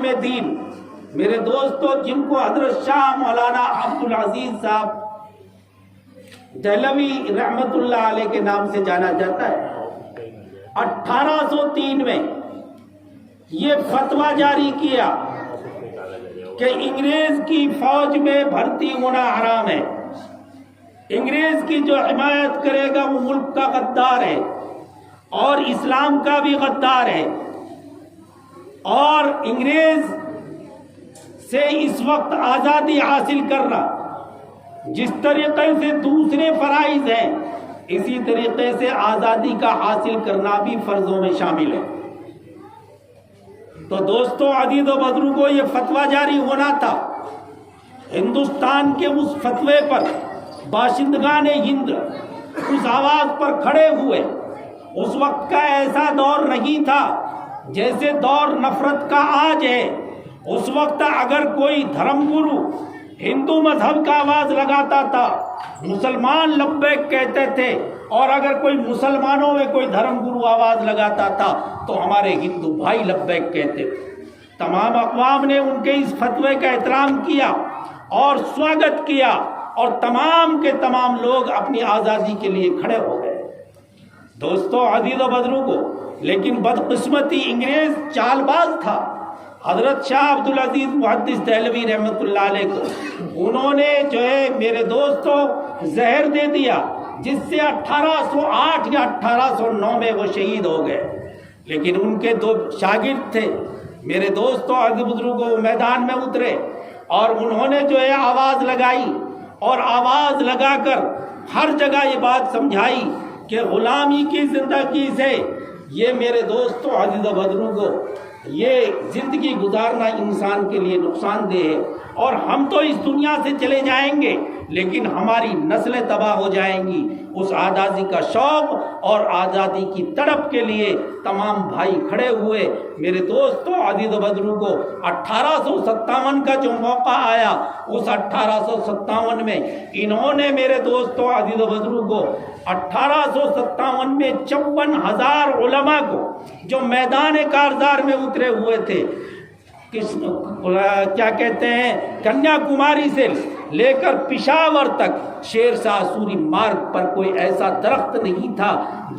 عالم دین میرے دوستو، جن کو حضرت شاہ مولانا عبدالعزیز صاحب دہلوی رحمت اللہ علیہ کے نام سے جانا جاتا ہے، 1803 میں یہ فتویٰ جاری کیا کہ انگریز کی فوج میں بھرتی ہونا حرام ہے، انگریز کی جو حمایت کرے گا وہ ملک کا غدار ہے اور اسلام کا بھی غدار ہے، اور انگریز سے اس وقت آزادی حاصل کرنا جس طریقے سے دوسرے فرائض ہیں، اسی طریقے سے آزادی کا حاصل کرنا بھی فرضوں میں شامل ہے۔ تو دوستو عزیز و بزرگوں، یہ فتویٰ جاری ہونا تھا۔ ہندوستان کے اس فتوے پر باشندگان ہند اس آواز پر کھڑے ہوئے۔ اس وقت کا ایسا دور نہیں تھا جیسے دور نفرت کا آج ہے۔ اس وقت اگر کوئی دھرم گرو ہندو مذہب کا آواز لگاتا تھا، مسلمان لبیک کہتے تھے، اور اگر کوئی مسلمانوں میں کوئی دھرم گرو آواز لگاتا تھا تو ہمارے ہندو بھائی لبیک کہتے تھے۔ تمام اقوام نے ان کے اس فتوے کا احترام کیا اور سواگت کیا، اور تمام کے تمام لوگ اپنی آزادی کے لیے کھڑے ہو گئے۔ دوستو عزیز و بزرگوں، لیکن بدقسمتی انگریز چال باز تھا۔ حضرت شاہ عبدالعزیز محدث دہلوی رحمت اللہ علیہ کو انہوں نے جو ہے میرے دوستو زہر دے دیا، جس سے 1808 یا 1809 میں وہ شہید ہو گئے۔ لیکن ان کے دو شاگرد تھے میرے دوستو عزیز بزرگوں، وہ میدان میں اترے اور انہوں نے جو ہے آواز لگائی، اور آواز لگا کر ہر جگہ یہ بات سمجھائی کہ غلامی کی زندگی سے یہ میرے دوستو عزیز و بزرگوں، یہ زندگی گزارنا انسان کے لیے نقصان دہ ہے، اور ہم تو اس دنیا سے چلے جائیں گے لیکن ہماری نسلیں تباہ ہو جائیں گی۔ اس آزادی کا شوق اور آزادی کی تڑپ کے لیے تمام بھائی کھڑے ہوئے۔ میرے دوستو عزیز و بزرگوں، 1857 کا جو موقع آیا، اس 1857 میں انہوں نے میرے دوستو عزیز و بزرگوں 1857 میں 54,000 علماء کو جو میدان کارزار میں اترے ہوئے تھے، کیا کہتے ہیں، کنیا کماری سے لے کر پشاور تک شیر شاہ سوری مارگ پر کوئی ایسا درخت نہیں تھا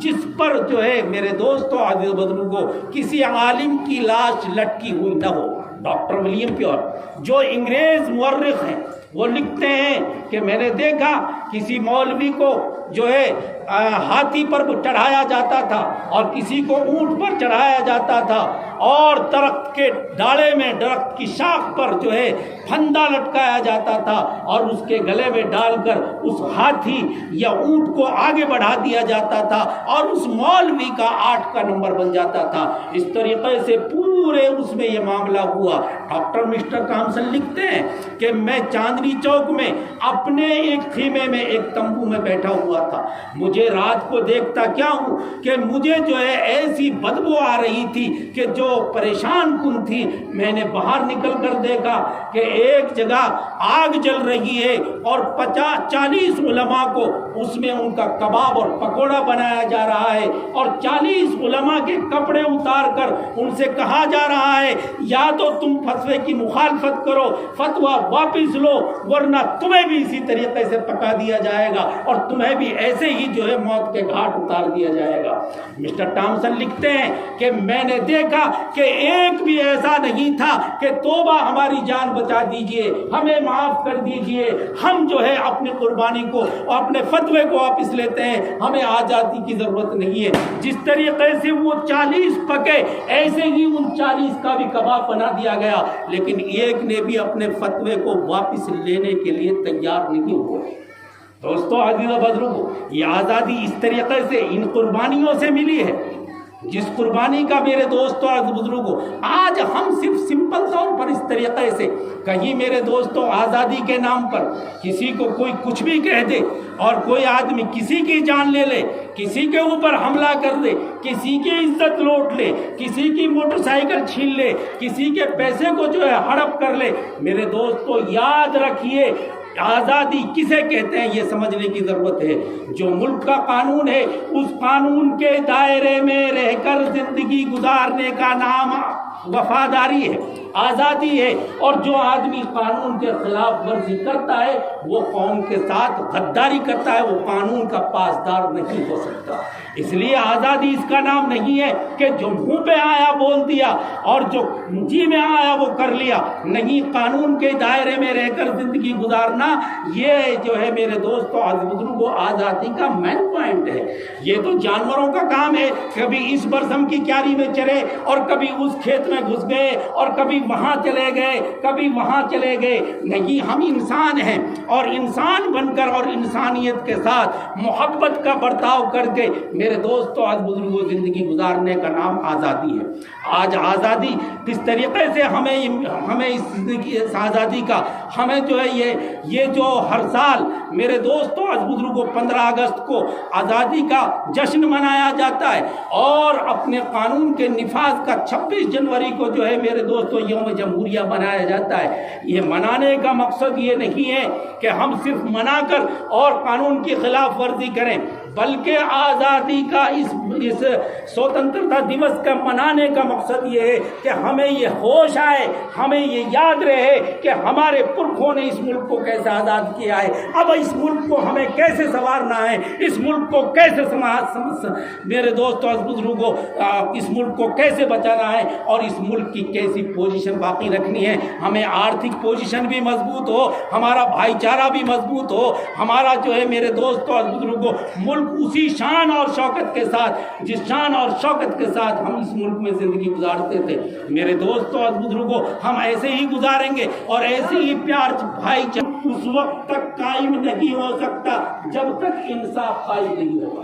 جس پر جو ہے میرے دوستو عزیز و بزرگوں کسی عالم کی لاش لٹکی ہوئی نہ ہو۔ ڈاکٹر ولیم پیور جو انگریز مورخ ہیں، وہ لکھتے ہیں کہ میں نے دیکھا کسی مولوی کو جو ہے ہاتھی پر چڑھایا جاتا تھا اور کسی کو اونٹ پر چڑھایا جاتا تھا، اور درخت کے ڈاڑے میں، درخت کی شاخ پر جو ہے پھندا لٹکایا جاتا تھا، اور اس کے گلے میں ڈال کر اس ہاتھی یا اونٹ کو آگے بڑھا دیا جاتا تھا، اور اس مولوی کا 8 کا نمبر بن جاتا تھا۔ اس طریقے سے پورے اس میں یہ معاملہ ہوا۔ ڈاکٹر مسٹر کامسن لکھتے ہیں کہ میں چاندنی چوک میں اپنے ایک خیمے میں، ایک تمبو میں بیٹھا ہوا تھا، مجھے رات کو دیکھتا کیا ہوں کہ مجھے جو ہے ایسی بدبو آ رہی تھی کہ جو پریشان کن تھی۔ میں نے باہر نکل کر دیکھا کہ ایک جگہ آگ جل رہی ہے، اور 40 علماء کو اس میں ان کا کباب اور پکوڑا بنایا جا رہا ہے، اور 40 علماء کے کپڑے اتار کر ان سے کہا جا رہا ہے یا تو تم فتوے کی مخالفت کرو، فتویٰ واپس لو، ورنہ تمہیں بھی اسی طریقے سے پکا دیا جائے گا اور تمہیں بھی ایسے ہی جو ہے موت کے گھاٹ اتار دیا جائے گا۔ مسٹر ٹامسن لکھتے ہیں کہ میں نے دیکھا کہ ایک بھی ایسا نہیں تھا کہ توبہ ہماری جان بچا دیجئے، ہمیں معاف کر دیجئے، ہم جو ہے اپنی قربانی کو اور اپنے فتوے کو واپس لیتے ہیں، ہمیں آزادی کی ضرورت نہیں ہے۔ جس طریقے سے وہ 40 پکے، ایسے ہی ان 40 کا بھی کباب بنا دیا گیا، لیکن ایک نے بھی اپنے فتوے کو واپس لینے کے لیے تیار نہیں ہوا۔ دوستو عزیز و بزرگوں، یہ آزادی اس طریقے سے ان قربانیوں سے ملی ہے، جس قربانی کا میرے دوستو عزیز بزرگوں آج ہم صرف سمپل طور پر اس طریقے سے کہیں میرے دوستو آزادی کے نام پر کسی کو کوئی کچھ بھی کہہ دے، اور کوئی آدمی کسی کی جان لے لے، کسی کے اوپر حملہ کر دے، کسی کی عزت لوٹ لے، کسی کی موٹر سائیکل چھین لے، کسی کے پیسے کو جو ہے ہڑپ کر لے۔ میرے دوستو یاد رکھیے، آزادی کسے کہتے ہیں یہ سمجھنے کی ضرورت ہے۔ جو ملک کا قانون ہے، اس قانون کے دائرے میں رہ کر زندگی گزارنے کا نام وفاداری ہے۔ آزادی ہے، اور جو آدمی قانون کے خلاف ورزی کرتا ہے وہ قوم کے ساتھ غداری کرتا ہے، وہ قانون کا پاسدار نہیں ہو سکتا۔ اس لیے آزادی اس کا نام نہیں ہے کہ جو منہ پہ آیا بول دیا اور جو جی میں آیا وہ کر لیا، نہیں، قانون کے دائرے میں رہ کر زندگی گزارنا، یہ جو ہے میرے دوستوں بزرگوں آزادی کا مین پوائنٹ ہے۔ یہ تو جانوروں کا کام ہے، کبھی اس برسم کی کیاری میں چرے اور کبھی اس کھیت میں گھس گئے اور کبھی وہاں چلے گئے، کبھی وہاں چلے گئے، نہیں، ہم انسان ہیں، اور انسان بن کر اور انسانیت کے ساتھ محبت کا برتاؤ کر کے میرے دوستوں آج بزرگوں زندگی گزارنے کا نام آزادی ہے۔ آج آزادی کس طریقے سے ہمیں اس زندگی، اس آزادی کا ہمیں جو ہے یہ جو ہر سال میرے دوستوں آج بزرگوں 15 اگست کو آزادی کا جشن منایا جاتا ہے، اور اپنے قانون کے نفاذ کا 26 جنوری کو جو ہے میرے دوستوں یوم جمہوریہ منایا جاتا ہے۔ یہ منانے کا مقصد یہ نہیں ہے کہ ہم صرف منا کر اور قانون کی خلاف ورزی کریں، بلکہ آزادی کا اس سوتنترتا دیوس کا منانے کا مقصد یہ ہے کہ ہمیں یہ ہوش آئے، ہمیں یہ یاد رہے کہ ہمارے پرکھوں نے اس ملک کو کیسے آزاد کیا ہے، اب اس ملک کو ہمیں کیسے سنوارنا ہے، اس ملک کو کیسے میرے دوستوں بزرگوں اس ملک کو کیسے بچانا ہے، اور اس ملک کی کیسی پوزیشن باقی رکھنی ہے۔ ہمیں آرتھک پوزیشن بھی مضبوط ہو، ہمارا بھائی چارہ بھی مضبوط ہو، ہمارا جو ہے میرے دوستوں بزرگوں ملک اسی شان اور شوکت کے ساتھ، جس شان اور شوکت کے ساتھ ہم اس ملک میں زندگی گزارتے تھے، میرے دوستوں اور بزرگوں ہم ایسے ہی گزاریں گے، اور ایسے ہی پیار بھائی اس وقت تک قائم نہیں ہو سکتا جب تک انصاف قائم نہیں ہوگا۔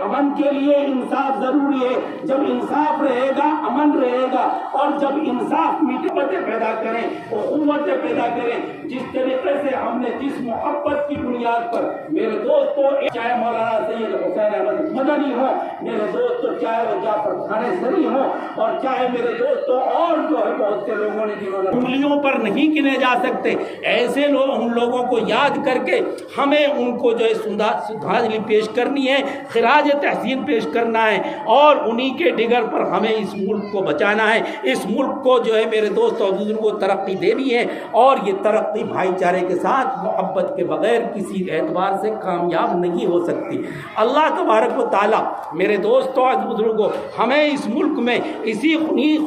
امن کے لیے انصاف ضروری ہے، جب انصاف رہے گا امن رہے گا، اور جب انصاف محبتیں پیدا کریں، اخوتیں پیدا کریں، جس طریقے سے ہم نے جس محبت کی بنیاد پر میرے دوستوں، چاہے مولانا سید حسین احمد مدنی ہو، میرے دوستوں چاہے وہ جعفر تھانیسری ہو، اور چاہے میرے دوستوں اور جو ہے بہت سے لوگوں نے جنہوں نے انگلیوں پر نہیں گنے جا سکتے، ایسے لوگ ان لوگوں کو یاد کر کے ہمیں ان کو جو ہے شردھانجلی پیش کرنی ہے، خراج تحسین پیش کرنا ہے، اور انہی کے ڈگر پر ہمیں اس ملک کو بچانا ہے، اس ملک کو جو ہے میرے دوستوں اور بزرگوں ترقی دینی ہے، اور یہ ترقی بھائی چارے کے ساتھ محبت کے بغیر کسی اعتبار سے کامیاب نہیں ہو سکتی۔ اللہ تبارک و تعالیٰ میرے دوستوں اور بزرگوں ہمیں اس ملک میں اسی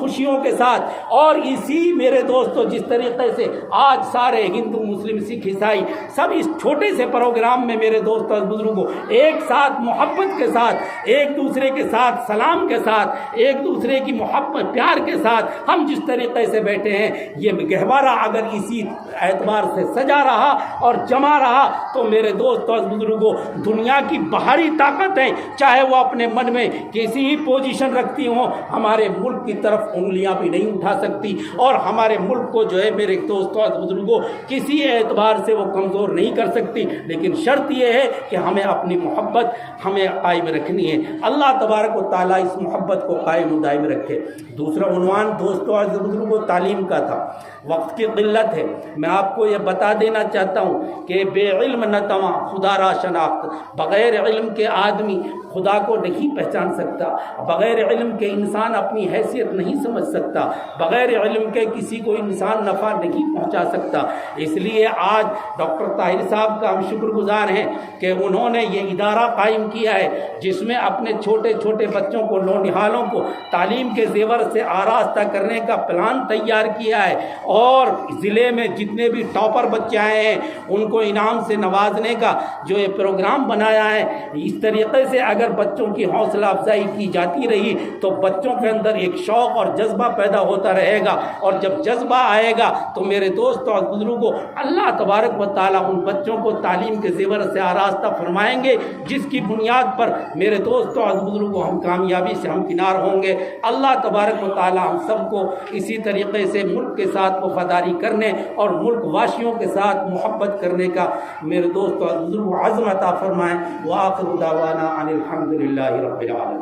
خوشیوں کے ساتھ، اور اسی میرے دوستوں جس طریقے سے آج سارے ہندو مسلم سکھ عیسائی سب اس چھوٹے سے پروگرام میں میرے دوستوں اور بزرگوں ایک ساتھ محبت کے ساتھ، ایک دوسرے کے ساتھ سلام کے ساتھ، ایک دوسرے کی محبت پیار کے ساتھ ہم جس طریقے سے بیٹھے ہیں، یہ گہوارہ اگر اسی اعتبار سے سجا رہا اور جما رہا تو میرے دوستوں اور بزرگوں دنیا کی باہری طاقتیں چاہے وہ اپنے من میں کسی ہی پوزیشن رکھتی ہوں، ہمارے ملک کی طرف انگلیاں بھی نہیں اٹھا سکتی، اور ہمارے ملک کو جو ہے میرے دوستوں اور بزرگوں کسی اعتبار سے وہ کمزور نہیں کر سکتی، لیکن شرط یہ ہے کہ ہمیں اپنی محبت ہمیں قائم رکھنی ہے۔ اللہ تبارک و تعالیٰ اس محبت کو قائم و دائم رکھے۔ دوسرا عنوان دوستوں اور بزرگوں تعلیم کا تھا، وقت کی قلت ہے، میں آپ کو یہ بتا دینا چاہتا ہوں کہ بے علم نہ تواں خدا را شناخت، بغیر علم کے آدمی خدا کو نہیں پہچان سکتا، بغیر علم کے انسان اپنی حیثیت نہیں سمجھ سکتا، بغیر علم کے کسی کو انسان نفع نہیں پہنچا سکتا۔ اس لیے آج ڈاکٹر طاہر صاحب کا ہم شکر گزار ہیں کہ انہوں نے یہ ادارہ قائم کیا ہے جس میں اپنے چھوٹے چھوٹے بچوں کو، نونہالوں کو تعلیم کے زیور سے آراستہ کرنے کا پلان تیار کیا ہے، اور ضلع میں جتنے بھی ٹاپر بچے آئے ہیں ان کو انعام سے نوازنے کا جو یہ پروگرام بنایا ہے۔ اس طریقے سے اگر بچوں کی حوصلہ افزائی کی جاتی رہی تو بچوں کے اندر ایک شوق اور جذبہ پیدا ہوتا رہے گا، اور جب جذبہ آئے گا تو میرے دوستوں اور بزرگوں اللہ تبارک و تعالیٰ ان بچوں کو تعلیم کے زیور سے آراستہ فرمائیں گے، جس کی بنیاد پر میرے دوستوں اور بزرگوں ہم کامیابی سے ہمکنار ہوں گے۔ اللہ تبارک و تعالیٰ ہم سب کو اسی طریقے سے ملک کے ساتھ وفاداری کرنے اور ملک واشیوں کے ساتھ محبت کرنے کا میرے دوستوں اور بزرگوں عزم عطا فرمائیں۔ وآخر دعوانا ان الحمد للہ رب العالمین۔